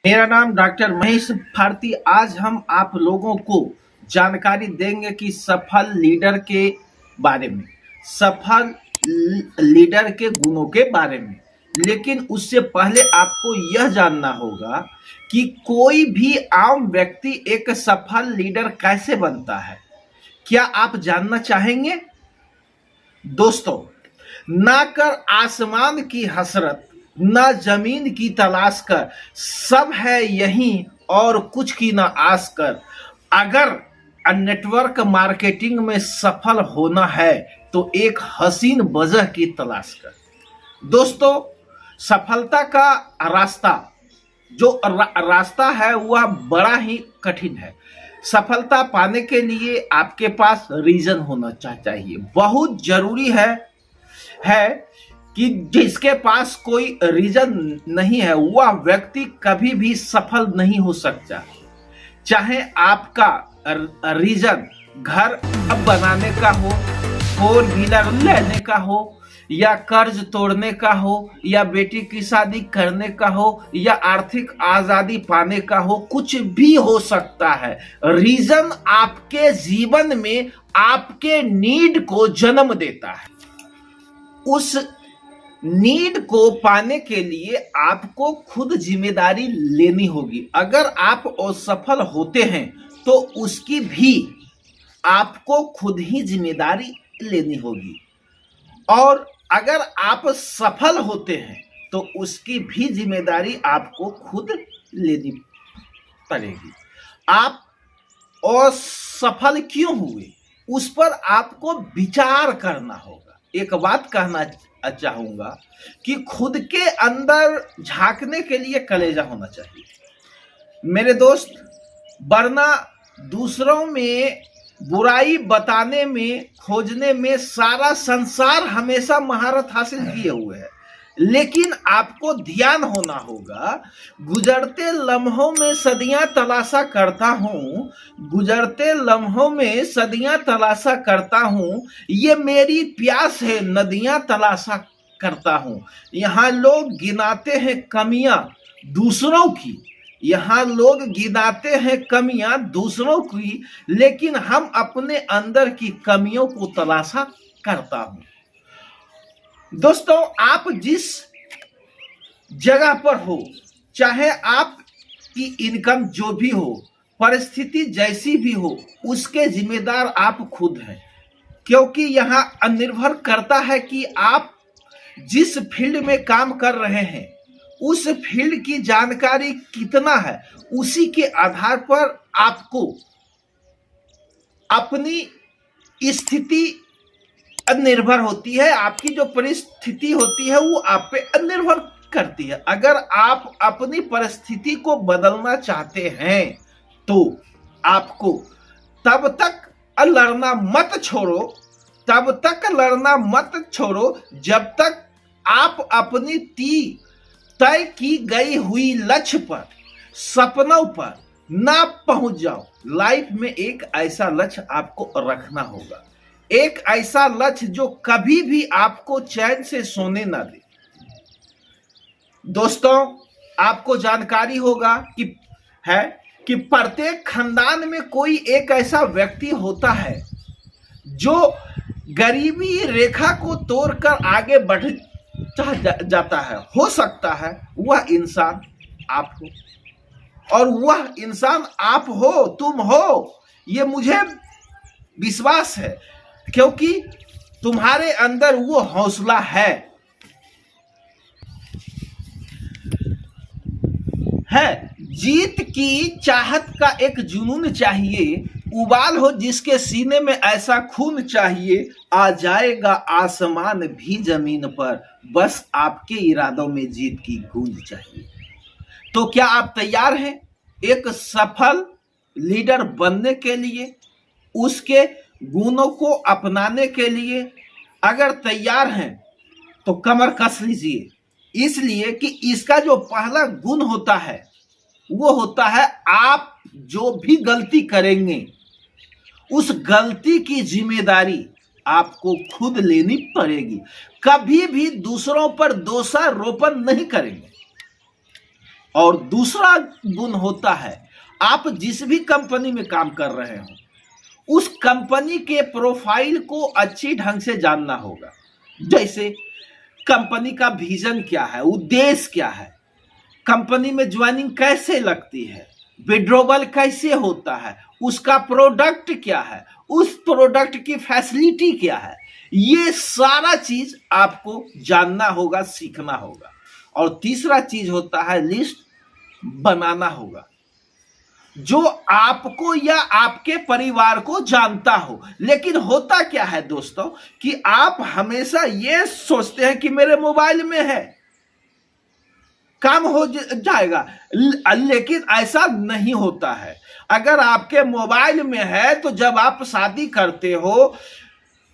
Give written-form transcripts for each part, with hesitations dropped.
मेरा नाम डॉक्टर महेश भारती। आज हम आप लोगों को जानकारी देंगे कि सफल लीडर के बारे में, सफल लीडर के गुणों के बारे में। लेकिन उससे पहले आपको यह जानना होगा कि कोई भी आम व्यक्ति एक सफल लीडर कैसे बनता है। क्या आप जानना चाहेंगे? दोस्तों, ना कर आसमान की हसरत, ना जमीन की तलाश कर, सब है यहीं और कुछ की ना आस कर। अगर नेटवर्क मार्केटिंग में सफल होना है तो एक हसीन वजह की तलाश कर। दोस्तों, सफलता का रास्ता जो रास्ता है वह बड़ा ही कठिन है। सफलता पाने के लिए आपके पास रीजन होना चाहिए। बहुत जरूरी है कि जिसके पास कोई रीजन नहीं है वह व्यक्ति कभी भी सफल नहीं हो सकता। चाहे आपका रीजन घर अब बनाने का हो, फोर व्हीलर लेने का हो, या कर्ज तोड़ने का हो, या बेटी की शादी करने का हो, या आर्थिक आजादी पाने का हो, कुछ भी हो सकता है। रीजन आपके जीवन में आपके नीड को जन्म देता है। उस नीड को पाने के लिए आपको खुद जिम्मेदारी लेनी होगी। अगर आप असफल होते हैं तो उसकी भी आपको खुद ही जिम्मेदारी लेनी होगी, और अगर आप सफल होते हैं तो उसकी भी जिम्मेदारी आपको खुद लेनी पड़ेगी। आप असफल क्यों हुए उस पर आपको विचार करना होगा। एक बात कहना चाहूंगा कि खुद के अंदर झांकने के लिए कलेजा होना चाहिए मेरे दोस्त, वरना दूसरों में बुराई बताने में, खोजने में सारा संसार हमेशा महारत हासिल किए हुए है। लेकिन आपको ध्यान होना होगा, गुजरते लम्हों में सदियां तलाशा करता हूं, गुजरते लम्हों में सदियां तलाशा करता हूं, ये मेरी प्यास है नदियां तलाशा करता हूं। यहां लोग गिनाते हैं कमियां दूसरों की, यहां लोग गिनाते हैं कमियां दूसरों की, लेकिन हम अपने अंदर की कमियों को तलाशा करता हूं। दोस्तों, आप जिस जगह पर हो, चाहे आपकी इनकम जो भी हो, परिस्थिति जैसी भी हो, उसके जिम्मेदार आप खुद हैं। क्योंकि यहां निर्भर करता है कि आप जिस फील्ड में काम कर रहे हैं उस फील्ड की जानकारी कितना है। उसी के आधार पर आपको अपनी स्थिति निर्भर होती है, आपकी जो परिस्थिति होती है वो आप पे निर्भर करती है। अगर आप अपनी परिस्थिति को बदलना चाहते हैं तो आपको तब तक लड़ना मत छोड़ो, तब तक लड़ना मत छोड़ो जब तक आप अपनी तय की गई हुई लक्ष्य पर, सपनों पर ना पहुंच जाओ। लाइफ में एक ऐसा लक्ष्य आपको रखना होगा, एक ऐसा लक्ष्य जो कभी भी आपको चैन से सोने ना दे। दोस्तों, आपको जानकारी होगा कि प्रत्येक खानदान में कोई एक ऐसा व्यक्ति होता है जो गरीबी रेखा को तोड़कर आगे बढ़ जाता है। हो सकता है वह इंसान आप हो, और वह इंसान आप हो, तुम हो, ये मुझे विश्वास है, क्योंकि तुम्हारे अंदर वो हौसला है। जीत की चाहत का एक जुनून चाहिए, उबाल हो जिसके सीने में ऐसा खून चाहिए, आ जाएगा आसमान भी जमीन पर, बस आपके इरादों में जीत की गूंज चाहिए। तो क्या आप तैयार हैं एक सफल लीडर बनने के लिए, उसके गुणों को अपनाने के लिए? अगर तैयार हैं तो कमर कस लीजिए, इसलिए कि इसका जो पहला गुण होता है वो होता है आप जो भी गलती करेंगे उस गलती की जिम्मेदारी आपको खुद लेनी पड़ेगी। कभी भी दूसरों पर दोषारोपण नहीं करेंगे। और दूसरा गुण होता है, आप जिस भी कंपनी में काम कर रहे हो उस कंपनी के प्रोफाइल को अच्छी ढंग से जानना होगा। जैसे कंपनी का विजन क्या है, उद्देश्य क्या है, कंपनी में ज्वाइनिंग कैसे लगती है, विड्रॉवल कैसे होता है, उसका प्रोडक्ट क्या है, उस प्रोडक्ट की फैसिलिटी क्या है, ये सारा चीज आपको जानना होगा, सीखना होगा। और तीसरा चीज होता है लिस्ट बनाना होगा, जो आपको या आपके परिवार को जानता हो। लेकिन होता क्या है दोस्तों कि आप हमेशा ये सोचते हैं कि मेरे मोबाइल में है, काम हो जाएगा, लेकिन ऐसा नहीं होता है। अगर आपके मोबाइल में है तो जब आप शादी करते हो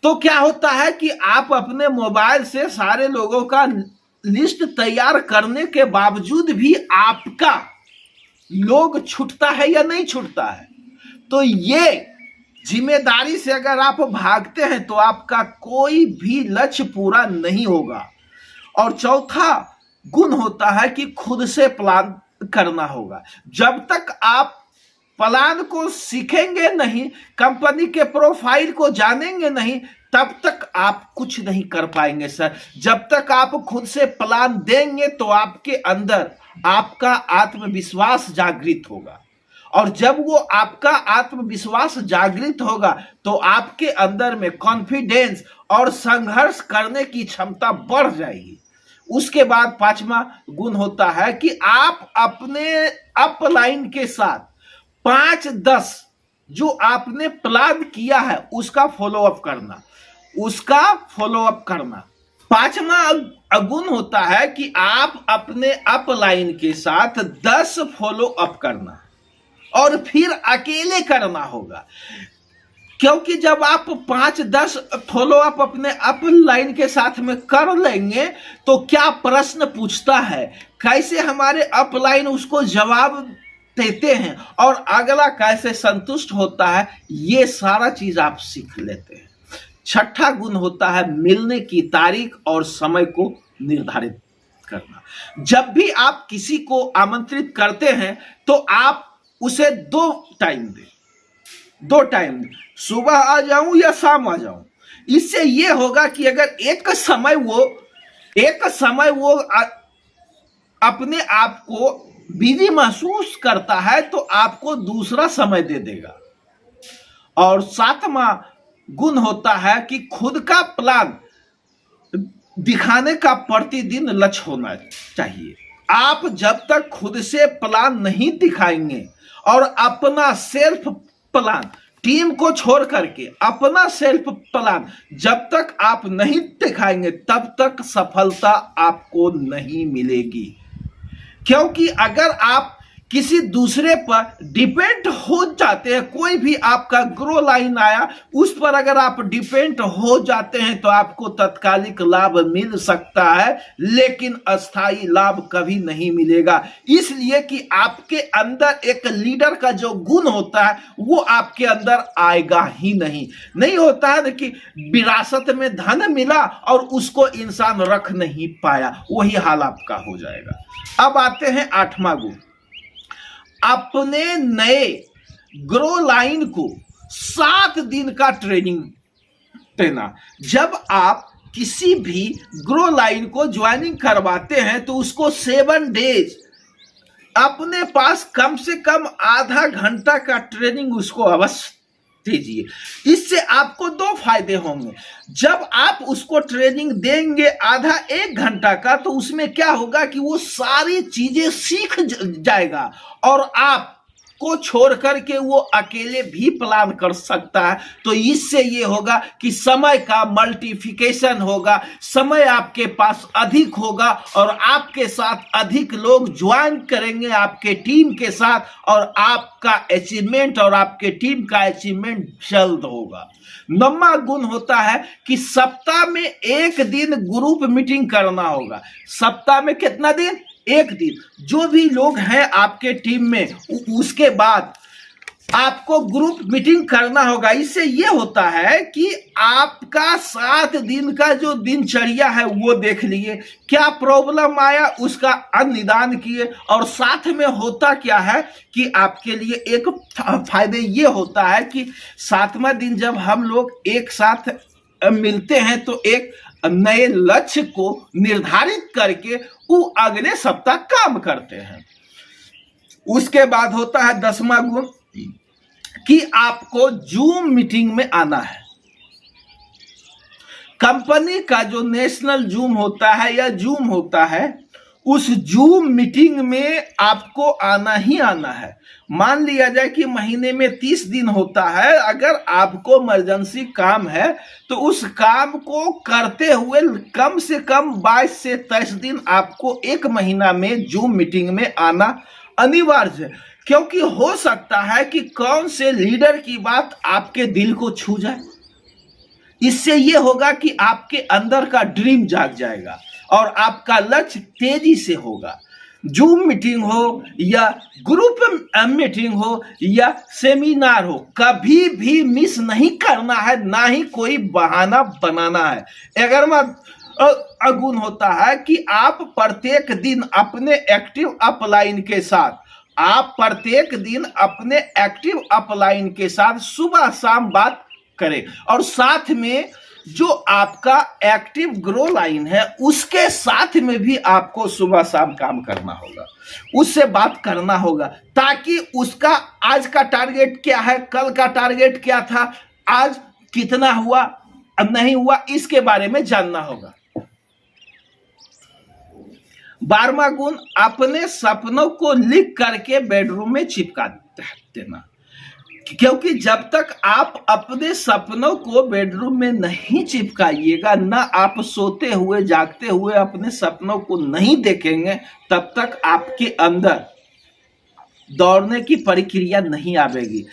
तो क्या होता है कि आप अपने मोबाइल से सारे लोगों का लिस्ट तैयार करने के बावजूद भी आपका लोग छूटता है या नहीं छूटता है। तो ये जिम्मेदारी से अगर आप भागते हैं तो आपका कोई भी लक्ष्य पूरा नहीं होगा। और चौथा गुण होता है कि खुद से प्लान करना होगा। जब तक आप प्लान को सीखेंगे नहीं, कंपनी के प्रोफाइल को जानेंगे नहीं, तब तक आप कुछ नहीं कर पाएंगे सर। जब तक आप खुद से प्लान देंगे तो आपके अंदर आपका आत्मविश्वास जागृत होगा, और जब वो आपका आत्मविश्वास जागृत होगा तो आपके अंदर में कॉन्फिडेंस और संघर्ष करने की क्षमता बढ़ जाएगी। उसके बाद पांचवा गुण होता है कि आप अपने अपलाइन के साथ 5-10 जो आपने प्लान किया है उसका फॉलोअप करना। पांचवा गुण होता है कि आप अपने अपलाइन के साथ 10 फॉलोअप करना और फिर अकेले करना होगा। क्योंकि जब आप 5-10 फॉलोअप अपने अपलाइन के साथ में कर लेंगे तो क्या प्रश्न पूछता है, कैसे हमारे अपलाइन उसको जवाब देते हैं और अगला कैसे संतुष्ट होता है, ये सारा चीज आप सीख लेते हैं। छठा गुण होता है मिलने की तारीख और समय को निर्धारित करना। जब भी आप किसी को आमंत्रित करते हैं तो आप उसे 2 टाइम दें, सुबह आ जाऊं या शाम आ जाऊं। इससे यह होगा कि अगर एक समय वो अपने आप को बिजी महसूस करता है तो आपको दूसरा समय दे देगा। और 7वां गुण होता है कि खुद का प्लान दिखाने का प्रतिदिन लक्ष्य होना चाहिए। आप जब तक खुद से प्लान नहीं दिखाएंगे और अपना सेल्फ प्लान, टीम को छोड़ करके अपना सेल्फ प्लान जब तक आप नहीं दिखाएंगे तब तक सफलता आपको नहीं मिलेगी। क्योंकि अगर आप किसी दूसरे पर डिपेंड हो जाते हैं, कोई भी आपका ग्रो लाइन आया उस पर अगर आप डिपेंड हो जाते हैं तो आपको तत्कालिक लाभ मिल सकता है लेकिन अस्थाई लाभ कभी नहीं मिलेगा। इसलिए कि आपके अंदर एक लीडर का जो गुण होता है वो आपके अंदर आएगा ही नहीं होता है कि विरासत में धन मिला और उसको इंसान रख नहीं पाया, वही हाल आपका हो जाएगा। अब आते हैं 8वां गुण, अपने नए ग्रो लाइन को 7 दिन का ट्रेनिंग देना। जब आप किसी भी ग्रो लाइन को ज्वाइनिंग करवाते हैं तो उसको 7 डेज अपने पास कम से कम आधा घंटा का ट्रेनिंग उसको अवश्य दीजिए। इससे आपको 2 फायदे होंगे। जब आप उसको ट्रेनिंग देंगे आधा 1 घंटा का तो उसमें क्या होगा कि वो सारी चीजें सीख जाएगा और आप को छोड़ करके वो अकेले भी प्लान कर सकता है। तो इससे ये होगा कि समय का मल्टीप्लिकेशन होगा, समय आपके पास अधिक होगा और आपके साथ अधिक लोग ज्वाइन करेंगे आपके टीम के साथ और आपका अचीवमेंट और आपके टीम का अचीवमेंट जल्द होगा। 9वां गुण होता है कि सप्ताह में 1 दिन ग्रुप मीटिंग करना होगा। सप्ताह में कितना दिन? 1 दिन। जो भी लोग हैं आपके टीम में उसके बाद आपको ग्रुप मीटिंग करना होगा। इससे ये होता है कि आपका 7 दिन का जो दिनचर्या है वो देख लिए, क्या प्रॉब्लम आया उसका निदान किए, और साथ में होता क्या है कि आपके लिए एक फायदे ये होता है कि 7वां दिन जब हम लोग एक साथ मिलते हैं तो एक नए लक्ष्य को निर्धारित करके वो अगले सप्ताह काम करते हैं। उसके बाद होता है 10वां गुण कि आपको जूम मीटिंग में आना है। कंपनी का जो नेशनल जूम होता है या जूम होता है, उस जूम मीटिंग में आपको आना ही आना है। मान लिया जाए कि महीने में 30 दिन होता है, अगर आपको इमरजेंसी काम है तो उस काम को करते हुए कम से कम 22 से 23 दिन आपको एक महीना में जूम मीटिंग में आना अनिवार्य है। क्योंकि हो सकता है कि कौन से लीडर की बात आपके दिल को छू जाए। इससे यह होगा कि आपके अंदर का ड्रीम जाग जाएगा और आपका लक्ष्य तेजी से होगा। जूम मीटिंग हो या ग्रुप मीटिंग हो या सेमिनार हो, कभी भी मिस नहीं करना है, ना ही कोई बहाना बनाना है। 11वां गुण होता है कि आप प्रत्येक दिन अपने एक्टिव अपलाइन के साथ सुबह शाम बात करें, और साथ में जो आपका एक्टिव ग्रो लाइन है उसके साथ में भी आपको सुबह शाम काम करना होगा, उससे बात करना होगा, ताकि उसका आज का टारगेट क्या है, कल का टारगेट क्या था, आज कितना हुआ नहीं हुआ, इसके बारे में जानना होगा। 12वां गुण, अपने सपनों को लिख करके बेडरूम में चिपका देना। क्योंकि जब तक आप अपने सपनों को बेडरूम में नहीं चिपकाइएगा, ना आप सोते हुए जागते हुए अपने सपनों को नहीं देखेंगे, तब तक आपके अंदर दौड़ने की प्रक्रिया नहीं आवेगी।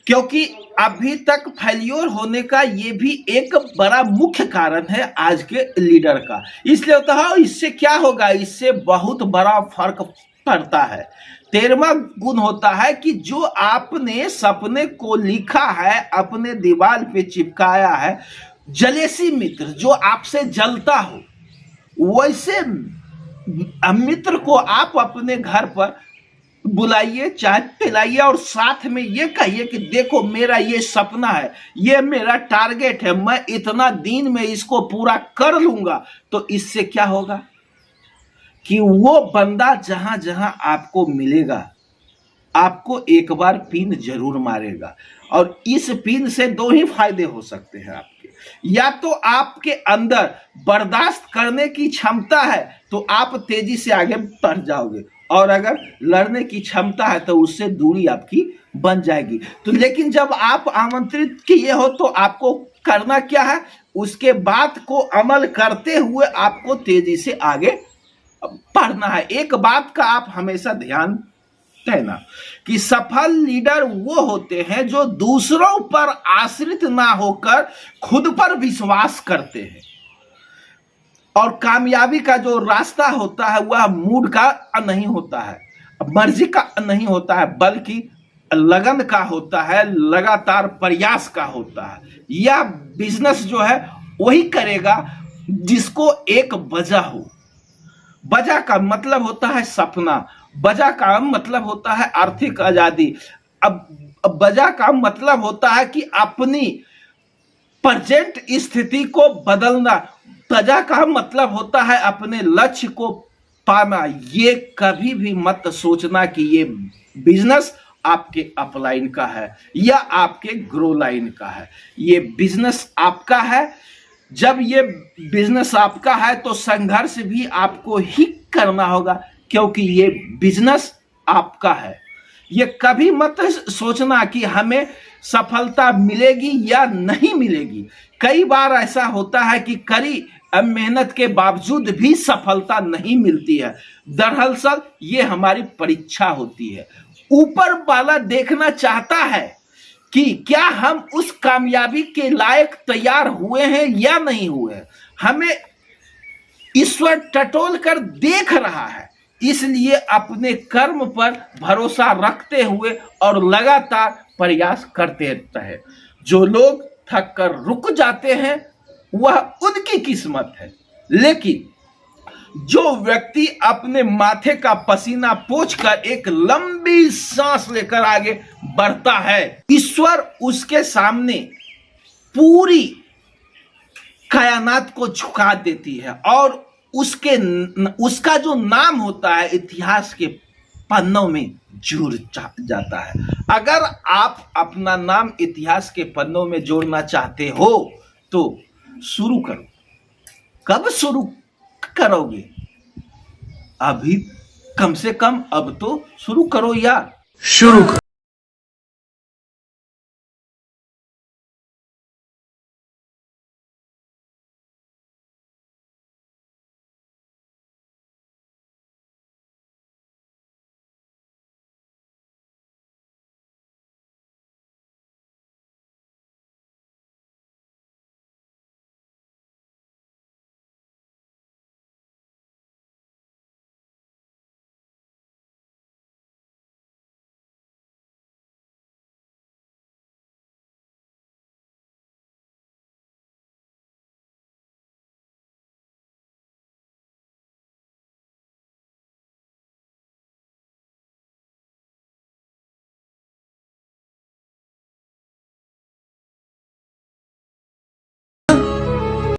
क्योंकि अभी तक फेल्योर होने का ये भी एक बड़ा मुख्य कारण है आज के लीडर का। इसलिए होता है, इससे क्या होगा, इससे बहुत बड़ा फर्क पड़ता है। 13वां गुण होता है कि जो आपने सपने को लिखा है, अपने दीवार पे चिपकाया है, जलेसी मित्र जो आपसे जलता हो, वैसे मित्र को आप अपने घर पर बुलाइए, चाय पिलाइए और साथ में ये कहिए कि देखो मेरा ये सपना है, ये मेरा टारगेट है, मैं इतना दिन में इसको पूरा कर लूंगा। तो इससे क्या होगा कि वो बंदा जहां जहां आपको मिलेगा, आपको एक बार पिन जरूर मारेगा। और इस पिन से 2 ही फायदे हो सकते हैं आपके। या तो आपके अंदर बर्दाश्त करने की क्षमता है तो आप तेजी से आगे बढ़ जाओगे, और अगर लड़ने की क्षमता है तो उससे दूरी आपकी बन जाएगी। तो लेकिन जब आप आमंत्रित किए हो तो आपको करना क्या है, उसके बात को अमल करते हुए आपको तेजी से आगे बढ़ना है। एक बात का आप हमेशा ध्यान देना कि सफल लीडर वो होते हैं जो दूसरों पर आश्रित ना होकर खुद पर विश्वास करते हैं। और कामयाबी का जो रास्ता होता है वह मूड का नहीं होता है, मर्जी का नहीं होता है, बल्कि लगन का होता है, लगातार प्रयास का होता है। यह बिजनेस जो है वही करेगा जिसको एक वजह हो। वजह का मतलब होता है सपना, वजह का मतलब होता है आर्थिक आजादी, अब वजह का मतलब होता है कि अपनी प्रेजेंट स्थिति को बदलना, वजह का मतलब होता है अपने लक्ष्य को पाना। ये कभी भी मत सोचना कि ये बिजनेस आपके अपलाइन का है या आपके ग्रो लाइन का है। ये बिजनेस आपका है। जब ये बिजनेस आपका है तो संघर्ष भी आपको ही करना होगा, क्योंकि ये बिजनेस आपका है। ये कभी मत सोचना कि हमें सफलता मिलेगी या नहीं मिलेगी। कई बार ऐसा होता है कि कड़ी मेहनत के बावजूद भी सफलता नहीं मिलती है। दरअसल ये हमारी परीक्षा होती है। ऊपर वाला देखना चाहता है कि क्या हम उस कामयाबी के लायक तैयार हुए हैं या नहीं हुए। हमें ईश्वर टटोल कर देख रहा है इसलिए अपने कर्म पर भरोसा रखते हुए और लगातार प्रयास करते रहे। जो लोग थक कर रुक जाते हैं वह उनकी किस्मत है, लेकिन जो व्यक्ति अपने माथे का पसीना पोंछकर एक लंबी सांस लेकर आगे बढ़ता है, ईश्वर उसके सामने पूरी कायनात को झुका देती है और उसका जो नाम होता है इतिहास के पन्नों में जुड़ जाता है। अगर आप अपना नाम इतिहास के पन्नों में जोड़ना चाहते हो तो शुरू करो। कब शुरू करोगे? अभी कम से कम अब तो शुरू करो यार। शुरू करो।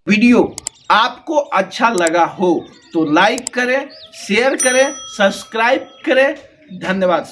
वीडियो आपको अच्छा लगा हो तो लाइक करें, शेयर करें, सब्सक्राइब करें। धन्यवाद।